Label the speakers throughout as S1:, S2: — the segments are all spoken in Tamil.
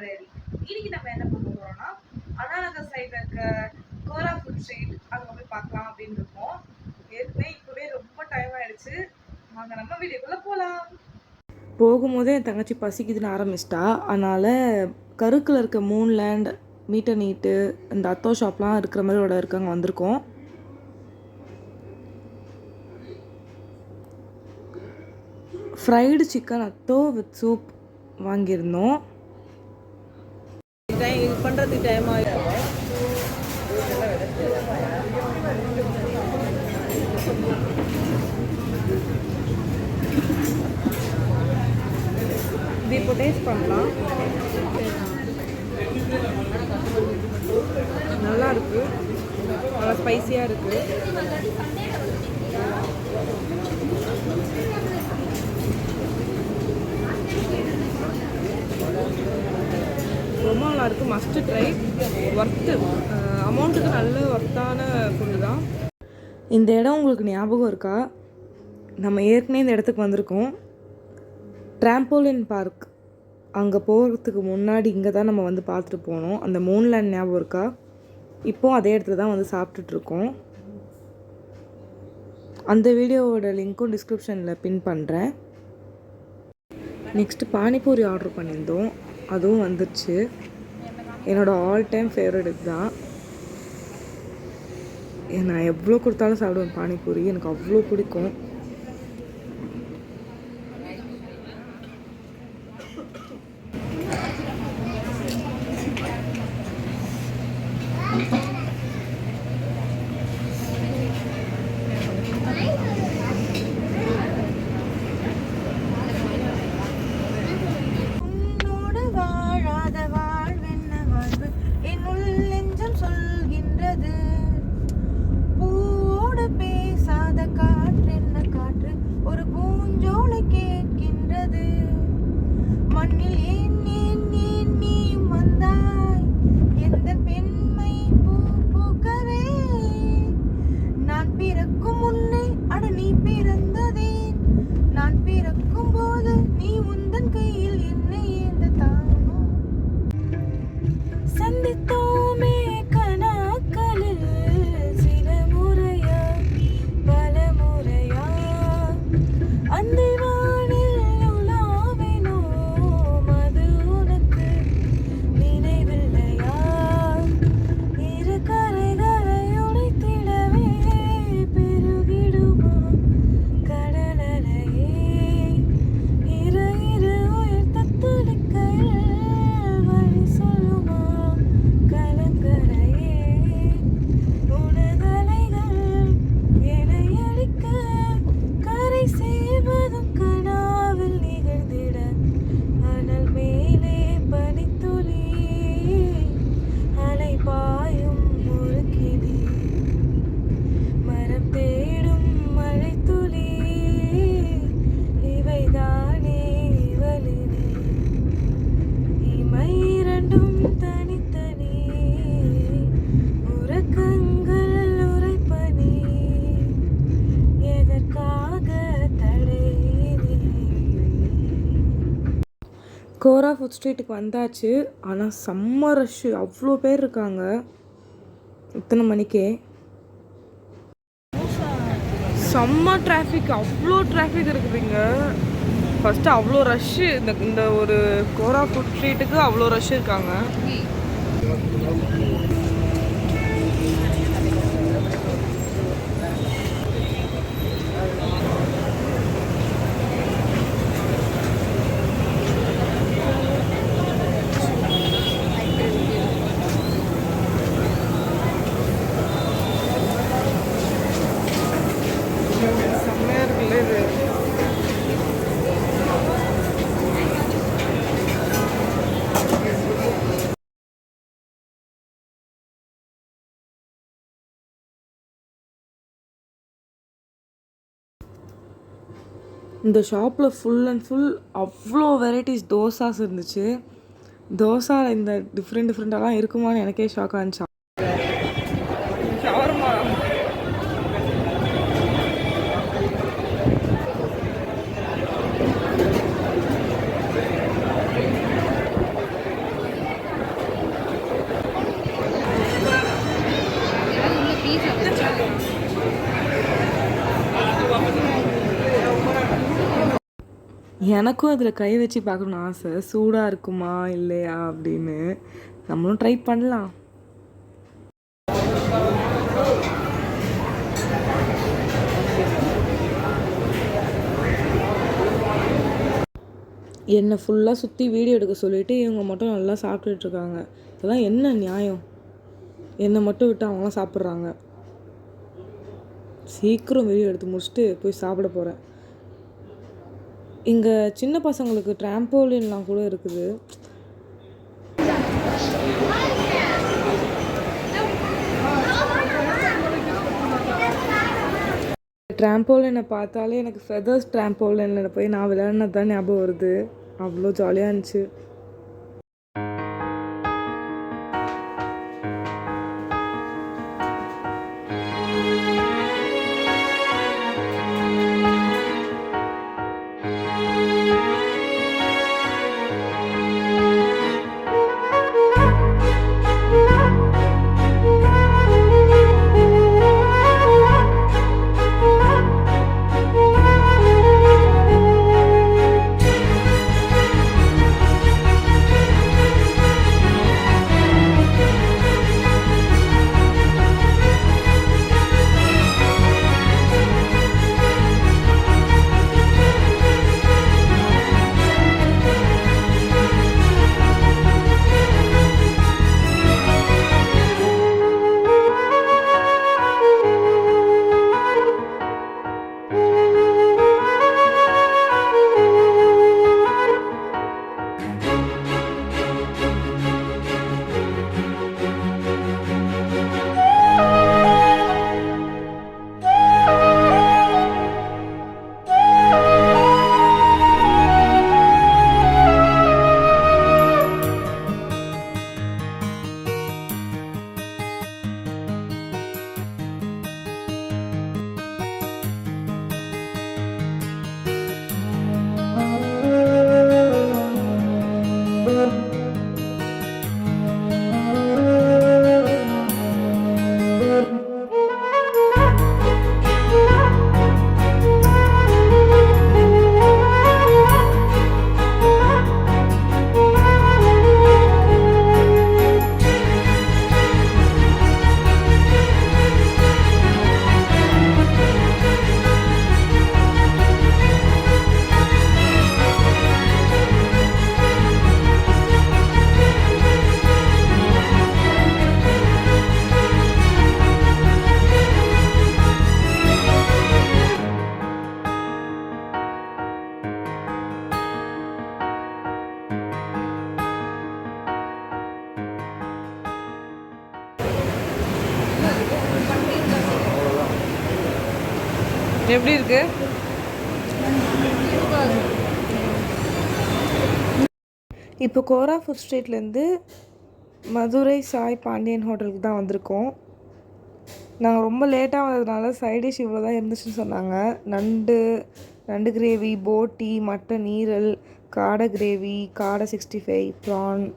S1: டைரி. இன்னைக்கு நம்ம என்ன பண்ண போறோம்னா அண்ணாநகர் சைடில் இருக்க கோரா ஃபுட் ஸ்ட்ரீட் அங்கே போய் பார்க்கலாம் அப்படின்னு இருக்கோம். ஏற்கனவே இப்போவே ரொம்ப டைம் ஆயிடுச்சு. வாங்க நம்ம வீடியோக்குள்ளே போகலாம். போகும்போதே என் தங்கச்சி பசிக்குதுன்னு ஆரம்பிச்சிட்டா. அதனால் கருக்கில் இருக்க மூன்லேண்ட் மீட்டர் நீட்டு இந்த அத்தோ ஷாப்லாம் இருக்கிற மாதிரி இருக்காங்க வந்திருக்கோம். Fried chicken atho with soup வாங்கியிருந்தோம்.
S2: இது பண்ணுறதுக்கு டைம் ஆகிடும்.
S1: இது இப்போ டேஸ்ட் பண்ணலாம். நல்லா இருக்குது, நல்லா ஸ்பைஸியாக இருக்குது. ரொம்ப நல்லா இருக்குது. Must try. ஒர்த்து, அமௌண்ட்டுக்கு நல்ல ஒர்த்தான ஃபுட்டு தான். இந்த இடம் உங்களுக்கு ஞாபகம் இருக்கா? நம்ம ஏற்கனவே இந்த இடத்துக்கு வந்திருக்கோம். Trampoline park. அங்கே போகிறதுக்கு முன்னாடி இங்கே தான் நம்ம வந்து பார்த்துட்டு போனோம். அந்த மூன்லேண்ட் ஞாபகம் இருக்கா? இப்போது அதே இடத்துல தான் வந்து சாப்பிட்டுட்ருக்கோம். அந்த வீடியோவோட லிங்க்கும் டிஸ்கிரிப்ஷனில் பின் பண்ணுறேன். நெக்ஸ்ட்டு பானிபூரி ஆர்டர் பண்ணியிருந்தோம். அதுவும் வந்துடுச்சு. என்னோடய ஆல் டைம் ஃபேவரட் இதுதான். நான் எவ்வளோ கொடுத்தாலும் சாப்பிடுவேன் பானிபூரி. எனக்கு அவ்வளோ பிடிக்கும். கோரா ஃபுட் ஸ்ட்ரீட்டுக்கு வந்தாச்சு. ஆனால் செம்ம ரஷ்ஷு, அவ்வளோ பேர் இருக்காங்க இத்தனை மணிக்கே. செம்ம டிராஃபிக், அவ்வளோ டிராஃபிக் இருக்குதுங்க. ஃபஸ்ட்டு அவ்வளோ ரஷ்ஷு. இந்த ஒரு கோரா ஃபுட் ஸ்ட்ரீட்டுக்கு அவ்வளோ ரஷ் இருக்காங்க. இந்த ஷாப்பில் ஃபுல் அண்ட் ஃபுல் அவ்வளோ வெரைட்டிஸ் தோசாஸ் இருந்துச்சு. தோசாவில் இந்த டிஃப்ரெண்ட்டாலாம் இருக்குமான்னு எனக்கே ஷாக்காக இருந்துச்சு. ஷவர்மா எனக்கும் அதில் கை வச்சு பார்க்கணுன்னு ஆசை, சூடாக இருக்குமா இல்லையா அப்படின்னு. நம்மளும் ட்ரை பண்ணலாம். என்னை ஃபுல்லாக சுற்றி வீடியோ எடுக்க சொல்லிவிட்டு இவங்க மட்டும் நல்லா சாப்பிட்டுட்ருக்காங்க. இதெல்லாம் என்ன நியாயம்? என்னை மட்டும் விட்டு அவங்களாம் சாப்பிட்றாங்க. சீக்கிரம் வீடியோ எடுத்து முடிச்சுட்டு போய் சாப்பிட போகிறேன். இங்கே சின்ன பசங்களுக்கு ட்ராம்போலின்லாம் கூட இருக்குது. ட்ராம்போலினை பார்த்தாலே எனக்கு ஃபெதர்ஸ் ட்ராம்போலினில் போய் நான் விளையாடினது தான் ஞாபகம் வருது. அவ்வளோ ஜாலியாக இருந்துச்சு. எப்படி இருக்கு? இப்போ கோரா ஃபுட் ஸ்ட்ரீட்லேருந்து மதுரை சாய் பாண்டியன் ஹோட்டலுக்கு தான் வந்திருக்கோம். நாங்கள் ரொம்ப லேட்டாக வந்ததுனால சைடிஷ் இவ்வளோ தான் இருந்துச்சுன்னு சொன்னாங்க. நண்டு கிரேவி, போட்டி, மட்டன் ஈரல், காடை கிரேவி, காடை 65, ப்ரான்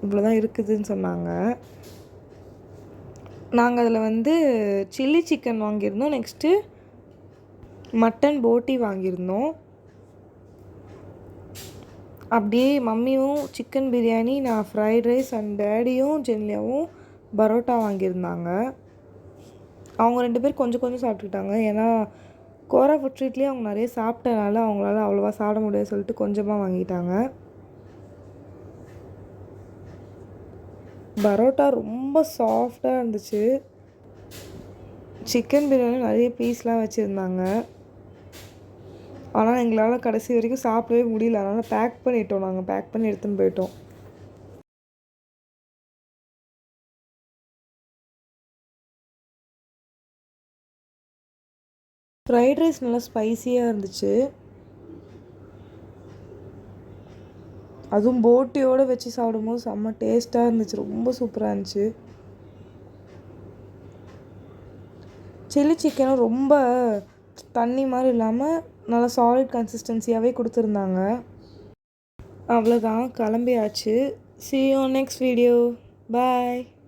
S1: இவ்வளோ தான் இருக்குதுன்னு சொன்னாங்க. நாங்கள் அதில் சில்லி சிக்கன் வாங்கியிருந்தோம். நெக்ஸ்ட்டு மட்டன் போட்டி வாங்கியிருந்தோம். அப்படியே மம்மியும் சிக்கன் பிரியாணி, நான் ஃப்ரைட் ரைஸ் அண்ட் டேடியும் ஜென்லியாவும் பரோட்டா வாங்கியிருந்தாங்க. அவங்க 2 பேர் கொஞ்சம் கொஞ்சம் சாப்பிட்டுக்கிட்டாங்க. ஏன்னா கோரா ஃபுட் ஸ்ட்ரீட்லேயே அவங்க நிறைய சாப்பிட்டனால அவங்களால அவ்வளோவா சாப்பிட முடியாது சொல்லிட்டு கொஞ்சமாக வாங்கிட்டாங்க. பரோட்டா ரொம்ப சாஃப்டாக இருந்துச்சு. சிக்கன் பிரியாணி நிறைய பீஸ்லாம் வச்சுருந்தாங்க. ஆனால் எங்களால் கடைசி வரைக்கும் சாப்பிடவே முடியல. அதனால் பேக் பண்ணிட்டோம். நாங்கள் பேக் பண்ணி எடுத்துன்னு போயிட்டோம். ஃப்ரைட் ரைஸ் நல்லா ஸ்பைஸியாக இருந்துச்சு. அதுவும் போட்டியோடு வச்சு சாப்பிடும்போது செம்ம டேஸ்ட்டாக இருந்துச்சு. ரொம்ப சூப்பராக இருந்துச்சு. சில்லி சிக்கனும் ரொம்ப தண்ணி மாதிரி இல்லாமல் நல்லா சாலிட் கன்சிஸ்டன்சியாகவே கொடுத்துருந்தாங்க. அவ்வளோதான், கிளம்பியாச்சு. See you on next video. Bye.